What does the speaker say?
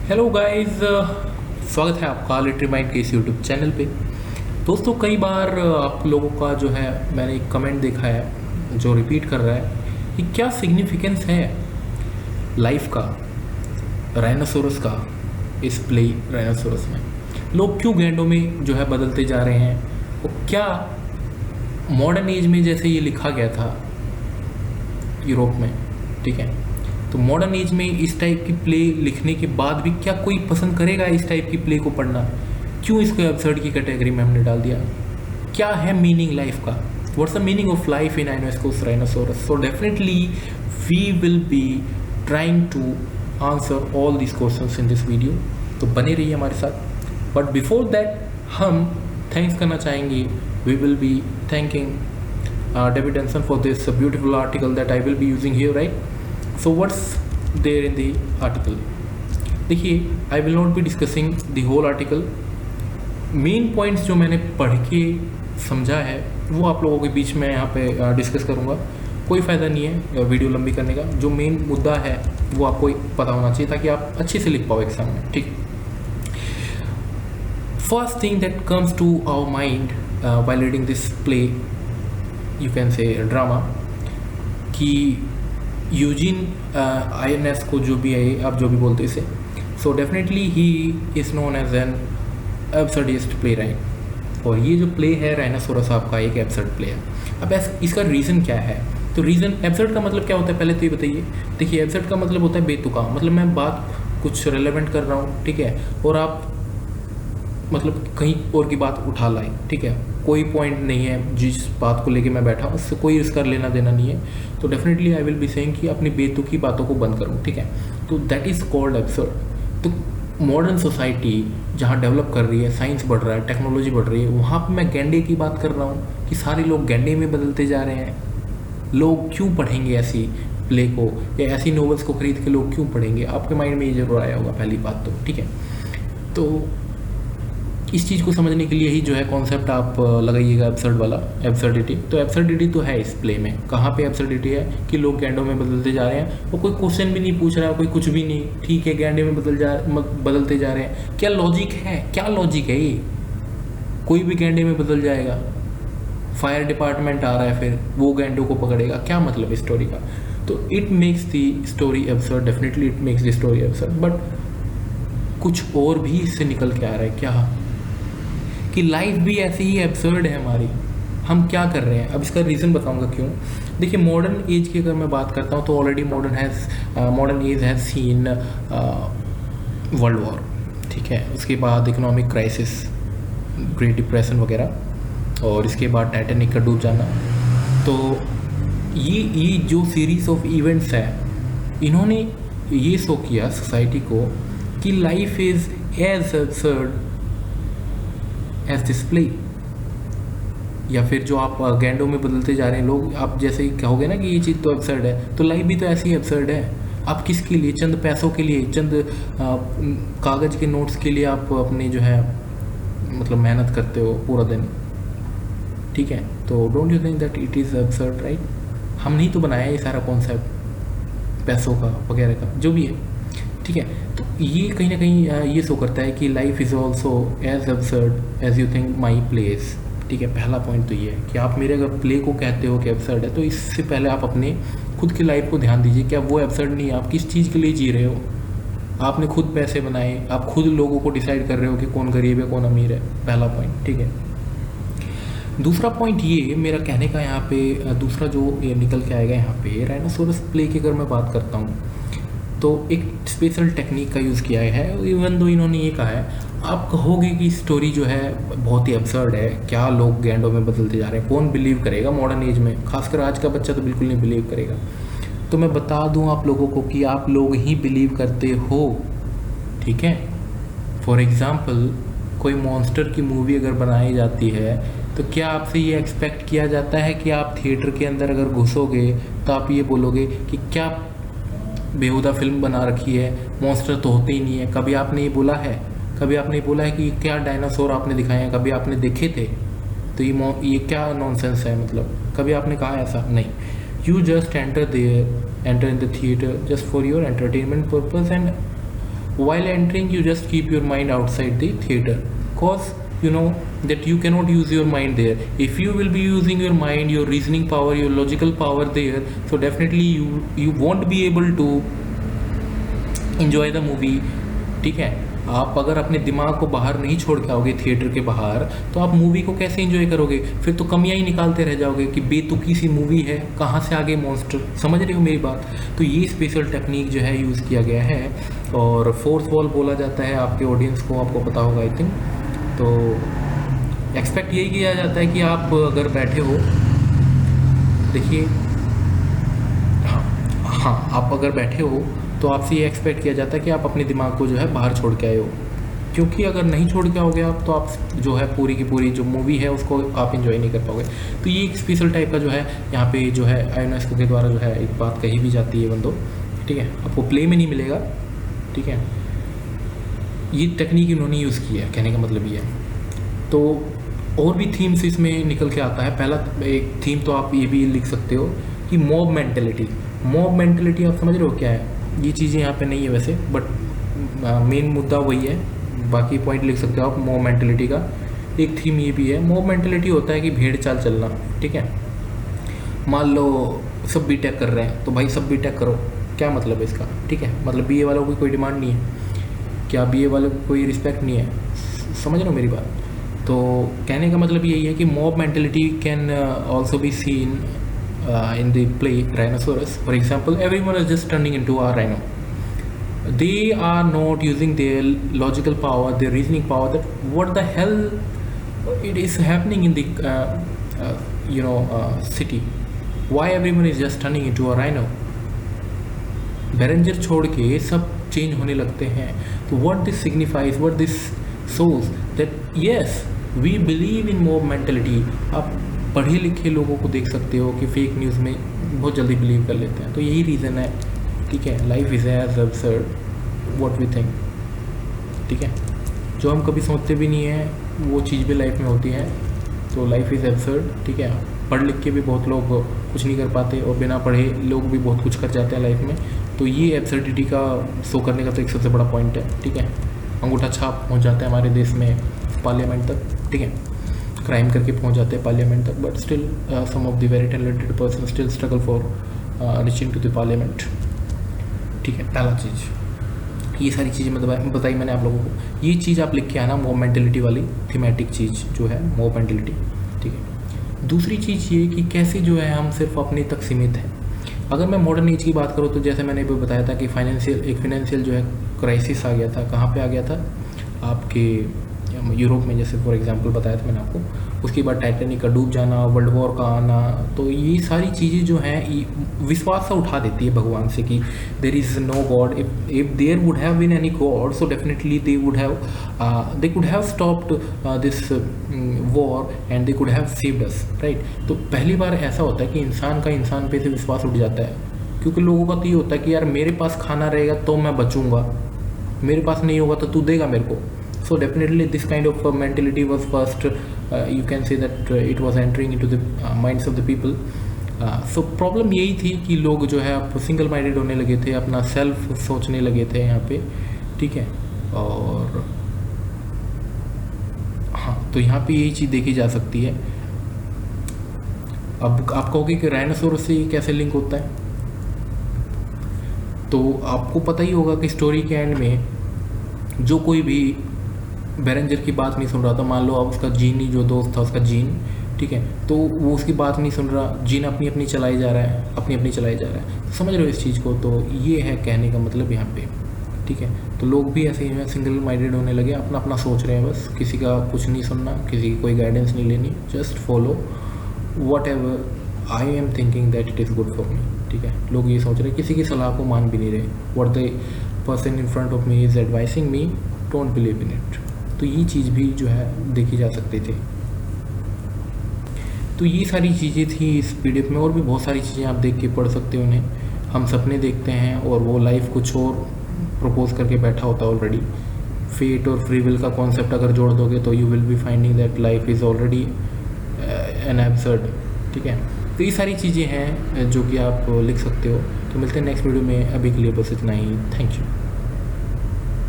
Hello guys, स्वागत है आपका लिटरी माइंड के इस यूट्यूब चैनल पे। दोस्तों, कई बार आप लोगों का जो है मैंने एक कमेंट देखा है जो रिपीट कर रहा है कि क्या सिग्निफिकेंस है लाइफ का, राइनोसोरस का, इस प्ले राइनोसोरस में। लोग क्यों गैंडों में जो है बदलते जा रहे हैं, और क्या मॉडर्न एज में जैसे ये लिखा गया था यूरोप में, ठीक है, तो मॉडर्न एज में इस टाइप की प्ले लिखने के बाद भी क्या कोई पसंद करेगा इस टाइप की प्ले को पढ़ना? क्यों इसको एब्सर्ड की कैटेगरी में हमने डाल दिया? क्या है मीनिंग लाइफ का? What's the meaning of life in Ionesco's rhinoceros? So definitely we will be trying to answer all this questions in this video, तो बने रहिए हमारे साथ। बट बिफोर दैट हम थैंक्स करना चाहेंगे। We will be thanking David Denson for this beautiful article that I will be using here, right? So what's there in the article? देखिए, I will not be discussing the whole article. Main points जो मैंने पढ़ के समझा है वो आप लोगों के बीच में यहाँ पे डिस्कस करूँगा। कोई फ़ायदा नहीं है वीडियो लंबी करने का। जो मेन मुद्दा है वो आपको पता होना चाहिए ताकि आप अच्छे से लिख पाओ एग्जाम में, ठीक। First thing that comes to our mind while reading this play, you can say drama, कि यूजिन आयनेस को जो भी है, आप जो भी बोलते इसे, so definitely he is known as an absurdist play right. और ये जो प्ले है राइनोसोरस आपका एक एब्सर्ड प्ले है। अब इसका रीज़न क्या है? तो रीज़न, एब्सर्ड का मतलब क्या होता है पहले तो ये बताइए। देखिए, एब्सर्ड का मतलब होता है बेतुका, मतलब मैं बात कुछ रेलेवेंट कर रहा हूँ, ठीक है, और आप मतलब कहीं और की बात उठा लाएं, ठीक है, कोई पॉइंट नहीं है जिस बात को लेके मैं बैठा हूँ उससे कोई इसका लेना देना नहीं है, तो definitely I will be saying कि अपनी बेतुकी बातों को बंद करूँ, ठीक है। तो दैट इज़ कॉल्ड एब्सर्ड। तो मॉडर्न सोसाइटी जहाँ डेवलप कर रही है, साइंस बढ़ रहा है, टेक्नोलॉजी बढ़ रही है, वहाँ पर मैं गैंडे की बात कर रहा हूँ कि सारे लोग गैंडे में बदलते जा रहे हैं। लोग क्यों पढ़ेंगे ऐसी प्ले को, या ऐसी नॉवेल्स को खरीद के लोग क्यों पढ़ेंगे? आपके माइंड में ये जरूर आया होगा पहली बात तो, ठीक है। तो इस चीज़ को समझने के लिए ही जो है कॉन्सेप्ट आप लगाइएगा एब्सर्ड वाला, एब्सर्डिटी। तो एब्सर्डिटी तो है इस प्ले में। कहाँ पे एब्सर्डिटी है कि लोग गैंडों में बदलते जा रहे हैं और कोई क्वेश्चन भी नहीं पूछ रहा है, कोई कुछ भी नहीं, ठीक है, गैंडे में बदलते जा रहे हैं। क्या लॉजिक है? क्या लॉजिक है ये? कोई भी गैंडे में बदल जाएगा, फायर डिपार्टमेंट आ रहा है फिर वो गैंडों को पकड़ेगा, क्या मतलब है स्टोरी का? तो it makes the story absurd, definitely it makes the story absurd. But कुछ और भी इससे निकल के आ रहा है। क्या? कि लाइफ भी ऐसी ही एब्सर्ड है हमारी। हम क्या कर रहे हैं? अब इसका रीज़न बताऊंगा क्यों। देखिए, मॉडर्न एज की अगर मैं बात करता हूँ तो already modern age has seen world war, ठीक है, उसके बाद इकोनॉमिक क्राइसिस, ग्रेट डिप्रेशन वगैरह, और इसके बाद टाइटैनिक का डूब जाना। तो ये जो सीरीज ऑफ इवेंट्स है, इन्होंने ये शो किया सोसाइटी को कि life is as absurd as this play. या फिर जो आप गैंडों में बदलते जा रहे हैं लोग, आप जैसे ही कहोगे ना कि ये चीज़ तो एब्सर्ड है, तो लाइफ भी तो ऐसी एब्सर्ड है। आप किसके लिए? चंद पैसों के लिए, चंद कागज़ के नोट्स के लिए आप अपनी जो है मतलब मेहनत करते हो पूरा दिन, ठीक है। तो don't you think that it is absurd, right? हमने ही तो बनाया ये सारा कॉन्सेप्ट पैसों का वगैरह का, जो भी है, ठीक है। तो ये कहीं ना कहीं ये शो करता है कि life is also as absurd as you think my place, ठीक है। पहला पॉइंट तो ये है कि आप मेरे अगर प्ले को कहते हो कि एब्सर्ड है, तो इससे पहले आप अपने खुद की लाइफ को ध्यान दीजिए। क्या वो एब्सर्ड नहीं है? आप किस चीज़ के लिए जी रहे हो? आपने खुद पैसे बनाए, आप खुद लोगों को डिसाइड कर रहे हो कि कौन गरीब है कौन अमीर है, पहला पॉइंट, ठीक है। दूसरा पॉइंट ये मेरा कहने का यहाँ पे, दूसरा जो ये निकल के आएगा यहाँ पे, राइनोसोरस प्ले की अगर मैं बात करता हूँ तो एक स्पेशल टेक्निक का यूज़ किया है। इवन दो इन्होंने ये कहा है, आप कहोगे कि स्टोरी जो है बहुत ही एब्सर्ड है, क्या लोग गैंडों में बदलते जा रहे हैं, कौन बिलीव करेगा मॉडर्न एज में? खासकर आज का बच्चा तो बिल्कुल नहीं बिलीव करेगा। तो मैं बता दूं आप लोगों को कि आप लोग ही बिलीव करते हो, ठीक है। फॉर एग्ज़ाम्पल, कोई मॉन्स्टर की मूवी अगर बनाई जाती है तो क्या आपसे ये एक्सपेक्ट किया जाता है कि आप थिएटर के अंदर अगर घुसोगे तो आप ये बोलोगे कि क्या बेहुदा फिल्म बना रखी है, मॉन्स्टर तो होते ही नहीं है? कभी आपने ये बोला है? कभी आपने ये बोला है कि क्या डायनासोर आपने दिखाए हैं? कभी आपने देखे थे? तो ये क्या नॉनसेंस है? मतलब कभी आपने कहा ऐसा? नहीं। You just enter in the theatre just for your entertainment purpose and while entering you just keep your mind outside the theater, cause you know that you cannot use your mind there. If you will be using your mind, your reasoning power, your logical power there, so definitely you won't be able to enjoy the movie. ठीक है, आप अगर अपने दिमाग को बाहर नहीं छोड़ के आओगे थिएटर के बाहर, तो आप मूवी को कैसे एंजॉय करोगे? फिर तो कमियां ही निकालते रह जाओगे कि बेतुकी सी मूवी है, कहाँ से आ गए मॉन्स्टर। समझ रहे हो मेरी बात? तो ये स्पेशल टेक्निक जो है यूज़ किया गया है, और फोर्थ वॉल बोला जाता है आपके ऑडियंस को, आपको पता होगा आई थिंक। तो एक्सपेक्ट यही किया जाता है कि आप अगर बैठे हो, देखिए, हाँ आप अगर बैठे हो तो आपसे ये एक्सपेक्ट किया जाता है कि आप अपने दिमाग को जो है बाहर छोड़ के आए हो, क्योंकि अगर नहीं छोड़ के आओगे आप, तो आप जो है पूरी की पूरी जो मूवी है उसको आप एंजॉय नहीं कर पाओगे। तो ये एक स्पेशल टाइप का जो है यहाँ पे जो है यूनेस्को के द्वारा जो है एक बात कही भी जाती है बंदो, ठीक है, आपको प्ले में नहीं मिलेगा, ठीक है। ये टेक्निक इन्होंने यूज़ की है, कहने का मतलब ये है। तो और भी थीम्स इसमें निकल के आता है। पहला एक थीम तो आप ये भी लिख सकते हो कि मॉब मेंटेलिटी। मॉब मेंटेलिटी आप समझ रहे हो क्या है? ये चीज़ें यहाँ पे नहीं है वैसे, बट मेन मुद्दा वही है। बाकी पॉइंट लिख सकते हो आप मॉब मेंटेलिटी का। एक थीम ये भी है, मॉब मेंटेलिटी होता है कि भेड़ चाल चलना, ठीक है। मान लो सब बीटेक कर रहे हैं, तो भाई सब बीटेक करो, क्या मतलब है इसका, ठीक है। मतलब बीए वालों की कोई डिमांड नहीं है, क्या बीए वालों को कोई रिस्पेक्ट नहीं है? समझ रहे हो मेरी बात? तो कहने का मतलब यही है कि mob mentality can also be seen in the play Rhinoceros. For example, everyone is just turning into a rhino. They are not using their logical power, their reasoning power, that what the hell it is happening in the city. Why everyone is just turning into a rhino? Berenger छोड़ के सब change होने लगते हैं। तो what this signifies, what this shows that yes, we believe in mob mentality. आप पढ़े लिखे लोगों को देख सकते हो कि फेक न्यूज़ में बहुत जल्दी बिलीव कर लेते हैं। तो यही रीज़न है, ठीक है। Life is as absurd what we think, ठीक है। जो हम कभी सोचते भी नहीं है वो चीज़ भी लाइफ में होती है। तो लाइफ इज़ एब्सर्ड, ठीक है। पढ़ लिख के भी बहुत लोग कुछ नहीं कर पाते, और बिना पढ़े लोग भी बहुत कुछ कर जाते हैं लाइफ में। तो ये एब्सर्डिटी का शो करने का तो एक सबसे बड़ा पॉइंट है, ठीक है। अंगूठा छाप पहुँच जाता है हमारे देश में पार्लियामेंट तक, ठीक है। क्राइम करके पहुंच जाते हैं पार्लियामेंट तक, but still some of the very talented person still struggle for reaching to the parliament, ठीक है। पहला चीज़ ये सारी चीज़ें बताई मैंने आप लोगों को। ये चीज़ आप लिख के आना, मॉब मेंटेलिटी वाली थीमेटिक चीज़ जो है मॉब मेंटेलिटी, ठीक है। दूसरी चीज़ ये कि कैसे जो है हम सिर्फ अपने तक सीमित हैं। अगर मैं मॉडर्न एज की बात करूँ तो जैसे मैंने अभी बताया था कि फाइनेंशियल जो है क्राइसिस आ गया था। कहाँ पे आ गया था? आपके यूरोप में, जैसे फॉर एग्जांपल बताया था मैंने आपको। उसके बाद टाइटैनिक का डूब जाना, वर्ल्ड वॉर का आना, तो ये सारी चीज़ें जो हैं विश्वास सा उठा देती है भगवान से कि there is no God. If there would have been any God, so definitely they could have stopped this war and they could have saved us, right. तो पहली बार ऐसा होता है कि इंसान का इंसान पे से विश्वास उठ जाता है, क्योंकि लोगों का तो ये होता है कि यार मेरे पास खाना रहेगा तो मैं बचूंगा, मेरे पास नहीं होगा तो तू देगा मेरे को। So definitely this kind of mentality was first, you can say that it was entering into the minds of the people. So problem यही थी कि लोग जो है आप सिंगल माइंडेड होने लगे थे, अपना सेल्फ सोचने लगे थे यहाँ पे, ठीक है। और हाँ, तो यहाँ पे यही चीज़ देखी जा सकती है। अब आप कहोगे कि राइनोसोरस से कैसे लिंक होता है, तो आपको पता ही होगा कि स्टोरी के एंड में जो कोई भी बेरेंजर की बात नहीं सुन रहा था, मान लो आप उसका जीनी जो दोस्त था उसका जीन, ठीक है, तो वो उसकी बात नहीं सुन रहा, जीन अपनी अपनी चलाई जा रहा है, अपनी अपनी चलाई जा रहा है। तो समझ रहे हो इस चीज़ को? तो ये है कहने का मतलब यहाँ पे, ठीक है। तो लोग भी ऐसे ही सिंगल माइंडेड होने लगे, अपना अपना सोच रहे हैं, बस किसी का कुछ नहीं सुनना, किसी की कोई गाइडेंस नहीं लेनी, just follow what ever I am thinking that it is good for me, ठीक है। लोग ये सोच रहे हैं, किसी की सलाह को मान भी नहीं रहे। What the person in front of me is advising me, don't believe in it. तो ये चीज़ भी जो है देखी जा सकती थी। तो ये सारी चीज़ें थी इस पीडीएफ में, और भी बहुत सारी चीज़ें आप देख के पढ़ सकते हो उन्हें। हम सपने देखते हैं और वो लाइफ कुछ और प्रपोज करके बैठा होता है ऑलरेडी। फेट और फ्री विल का कॉन्सेप्ट अगर जोड़ दोगे तो you will be finding that life is already an absurd, ठीक है। तो ये सारी चीज़ें हैं जो कि आप लिख सकते हो। तो मिलते हैं नेक्स्ट वीडियो में, अभी के लिए बस इतना ही। Thank you.